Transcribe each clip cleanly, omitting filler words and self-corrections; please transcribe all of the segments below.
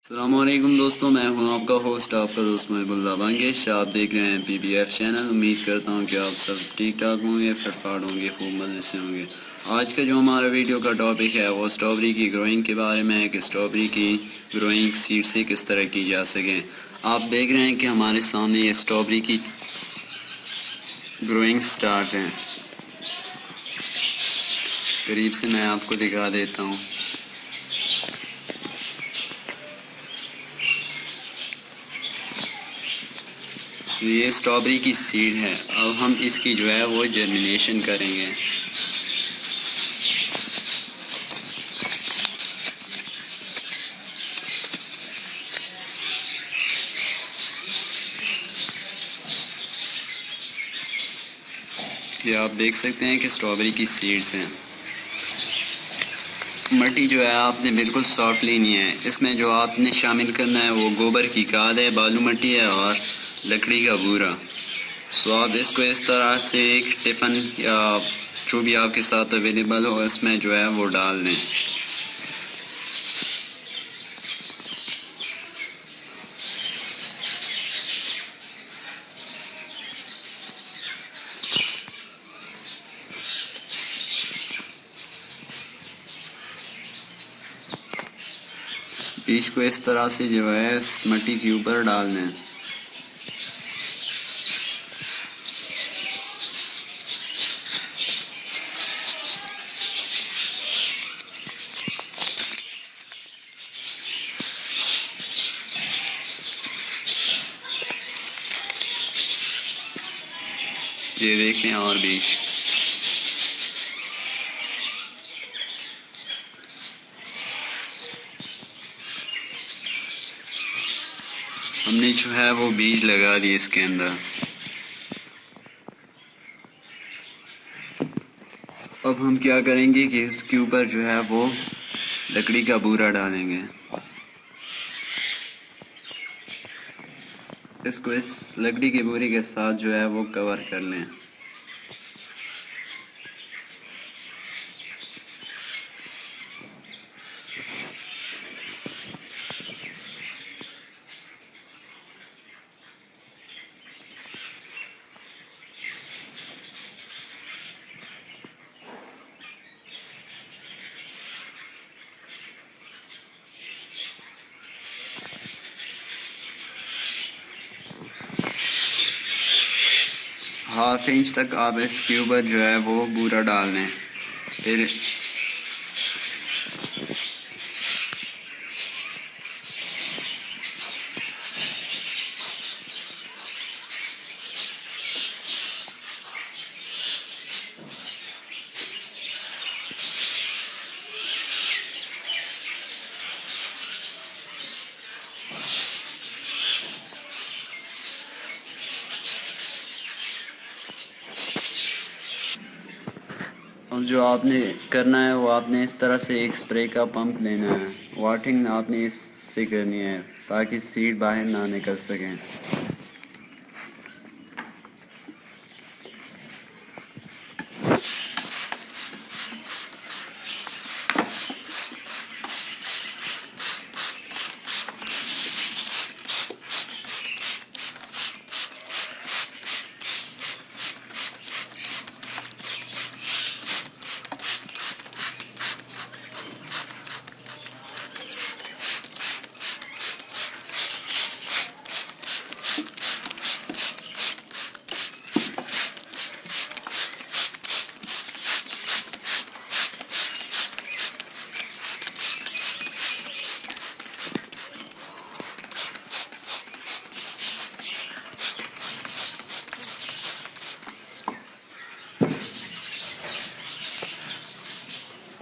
अस्सलामुअलैकुम दोस्तों, मैं हूं आपका होस्ट, आपका दोस्त महबूल्ला बांगेश। आप देख रहे हैं PBF चैनल। उम्मीद करता हूं कि आप सब ठीक ठाक होंगे, फटफाट होंगे, खूब मज़े से होंगे। आज का जो हमारा वीडियो का टॉपिक है वो स्ट्रॉबेरी की ग्रोइंग के बारे में है कि स्ट्रॉबेरी की ग्रोइंग सीड से किस तरह की जा सके। आप देख रहे हैं कि हमारे सामने ये स्ट्रॉबेरी की ग्रोइंग स्टार्ट है। करीब से मैं आपको दिखा देता हूँ। ये स्ट्रॉबेरी की सीड है। अब हम इसकी जो है वो जर्मिनेशन करेंगे। ये आप देख सकते हैं कि स्ट्रॉबेरी की सीड्स हैं। मट्टी जो है आपने बिल्कुल सॉफ्ट लेनी है। इसमें जो आपने शामिल करना है वो गोबर की खाद है, बालू मट्टी है और लकड़ी का बूरा। सो आप इसको इस तरह से एक टिफ़न या जो भी आपके साथ अवेलेबल हो इसमें जो है वो डाल दें। बीज को इस तरह से जो है इस मट्टी के ऊपर डाल दें। ये देखें और बीज हमने जो है वो बीज लगा दिए इसके अंदर। अब हम क्या करेंगे कि इसके ऊपर जो है वो लकड़ी का बूरा डालेंगे। इसको इस लकड़ी के बूरे के साथ जो है वो कवर कर लें। हाफ इंच तक आप इसके ऊपर जो है वो बूरा डाल दें। फिर अब जो आपने करना है वो आपने इस तरह से एक स्प्रे का पंप लेना है। वाटरिंग आपने इससे करनी है ताकि सीड बाहर ना निकल सकें।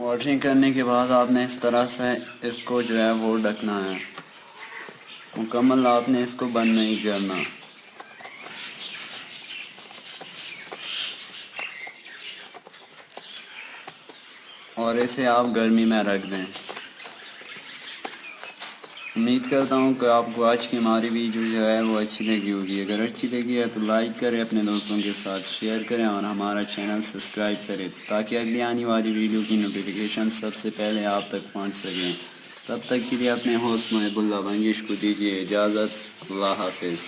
वाटरिंग करने के बाद आपने इस तरह से इसको जो है वो ढकना है। मुकम्मल आपने इसको बंद नहीं करना। और इसे आप गर्मी में रख दें। उम्मीद करता हूँ कि आपको आज की हमारी वीडियो जो है वो अच्छी लगी होगी। अगर अच्छी लगी है तो लाइक करें, अपने दोस्तों के साथ शेयर करें और हमारा चैनल सब्सक्राइब करें ताकि अगली आने वाली वीडियो की नोटिफिकेशन सबसे पहले आप तक पहुँच सकें। तब तक के लिए अपने होस्ट महबुल्ला बंगिश को दीजिए इजाज़त। अल्लाह हाफिज़।